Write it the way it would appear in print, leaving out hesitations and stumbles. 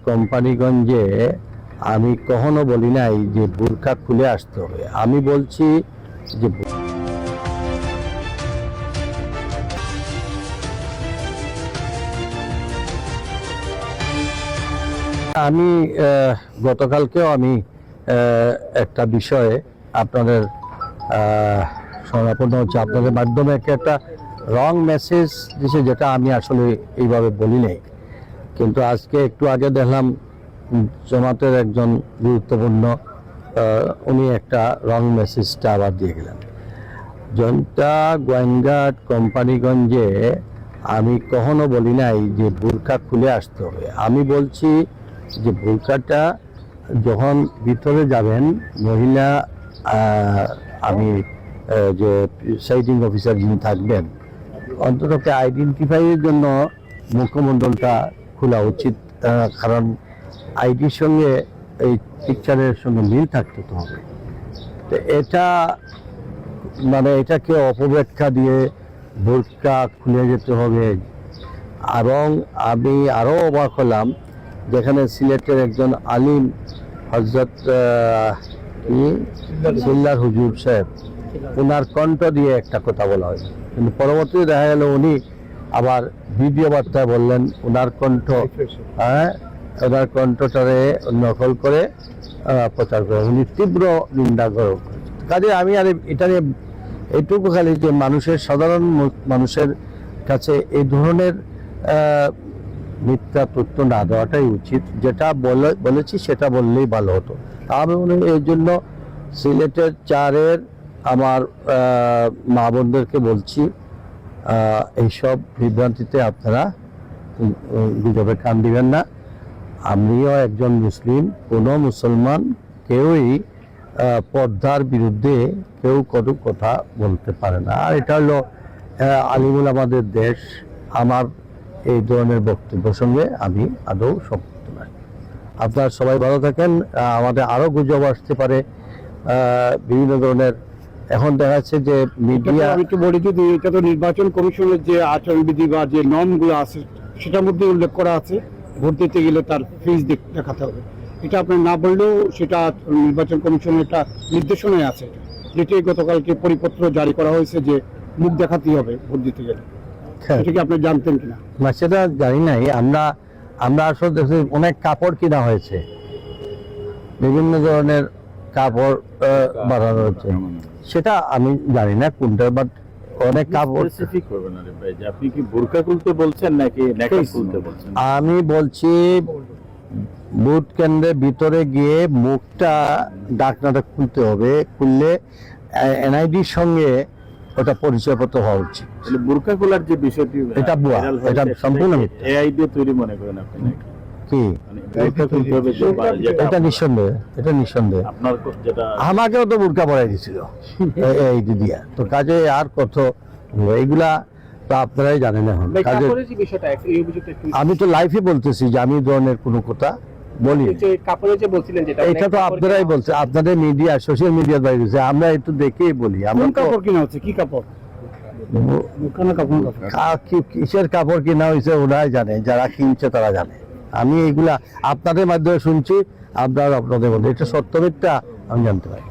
কোম্পানিগঞ্জে আমি কখনো বলি নাই যে বোরকা খুলে আসতে হবে। আমি বলছি যে আমি গতকালকেও আমি একটা বিষয়ে আপনাদের সমাপন হচ্ছে আপনাদের মাধ্যমে একটা রং মেসেজ দিছে, যেটা আমি আসলে এইভাবে বলি নাই। কিন্তু আজকে একটু আগে দেখলাম জামাতের একজন গুরুত্বপূর্ণ উনি একটা রং মেসেজটা আবার দিয়ে গেলেন। জনতা গোয়েঙ্গাট কোম্পানিগঞ্জে আমি কখনো বলি নাই যে বোরকা খুলে আসতে হবে। আমি বলছি যে বোরকাটা যখন ভিতরে যাবেন মহিলা, আমি যে সাইটিং অফিসার যিনি থাকবেন, অন্তত আইডেন্টিফাইয়ের জন্য মুখমণ্ডলটা খোলা উচিত, কারণ আইডির সঙ্গে এই পিকচারের সঙ্গে মিল থাকতে তো হবে। তো এটা মানে এটাকে অপব্যাখ্যা দিয়ে বোরকা খুলে যেতে হবে। এবং আমি আরও অবাক হলাম যেখানে সিলেটের একজন আলিম হজরত সিল্লার হুজুর সাহেব, ওনার কণ্ঠ দিয়ে একটা কথা বলা হয়েছে, কিন্তু পরবর্তীতে দেখা গেল উনি আবার ভিডিও বার্তায় বললেন ওনার কণ্ঠ, ওনার কণ্ঠটারে নকল করে প্রচার করে উনি তীব্র নিন্দা করে। কাজে আমি আর এটা নিয়ে এইটুকু খালি যে মানুষের, সাধারণ মানুষের কাছে এই ধরনের মিথ্যা তথ্য না দেওয়াটাই উচিত। যেটা বলেছি সেটা বললেই ভালো হতো। আমি এই জন্য সিলেটের চারের আমার মা বোনদেরকে বলছি, এইসব বিভ্রান্তিতে আপনারা গুজবে কান দিবেন না। আমিও একজন মুসলিম, কোনো মুসলমান কেউই পর্দার বিরুদ্ধে কেউ কটু কথা বলতে পারে না। আর এটা হলো আলিমুল আমাদের দেশ। আমার এই ধরনের বক্তব্য সঙ্গে আমি আদৌ সম্পৃক্ত নই। আপনারা সবাই ভালো থাকেন। আমাদের আরও গুজব আসতে পারে বিভিন্ন ধরনের। এখন দেখা যাচ্ছে যে মিডিয়া, আমি একটু বলি যদি এটা তো নির্বাচন কমিশনের যে আচরণবিধি বা যে নর্মগুলো আছে সেটার মধ্যে উল্লেখ করা আছে, ভোট দিতে গেলে তার ফিজ দেখাতে হবে। এটা আপনি না বললেও সেটা নির্বাচন কমিশনের একটা নির্দেশনায় আছে, যেটি গতকালকে পরিপত্র জারি করা হয়েছে যে মুখ দেখাতেই হবে ভোট দিতে গেলে। এটা কি আপনি জানতেন কিনা? না, সেটা জানি নাই। আমরা আসলে দেখছি অনেক কাপড় কিনা হয়েছে, বিভিন্ন ধরনের কাপড় বানানো হচ্ছে, সেটা আমি জানি না কোনটা, বাট অনেক কাপড়। আপনি কি বোরকা খুলতে বলছেন নাকি নেকাব খুলতে বলছেন? আমি বলছি ভোট কেন্দ্রের ভিতরে গিয়ে মুখটা, ডাকনাটা খুলতে হবে। খুললে এনআইডির সঙ্গে ওটা পরিচয়পত্র হওয়া উচিত। বোরকা খোলার যে বিষয়টি, এটা ভুয়া, এটা সম্পূর্ণ মিথ্যা। এআই দিয়ে তৈরি মনে করেন আপনি নাকি? কি বোরকা খুলতে হবে এটা নিঃসন্দেহে, এটা নিঃসন্দেহে। আপনার যেটা আমাকেও তো বোরকা পরাই দিছিল এই দিয়া। তো কাজে আর কত এইগুলা তো আপনারাই জানেন। এখন কাজে আমি তো লাইফে বলতেছি যে আমি ধরনের কোনো কথা বলি। এটা তো আপনারাই বলছে, আপনাদের মিডিয়া, সোশ্যাল মিডিয়া বাইরে দিচ্ছে, আমরা একটু দেখেই বলি। আমরা কাপড় কিনা হচ্ছে, কি কাপড়, কিসের কাপড় কিনা হয়েছে ওরাই জানে, যারা কিনছে তারা জানে। আমি এইগুলা আপনাদের মাধ্যমে শুনছি, আপনারা আপনাদের মধ্যে এটা সত্য মিথ্যা আমি জানতে পারি।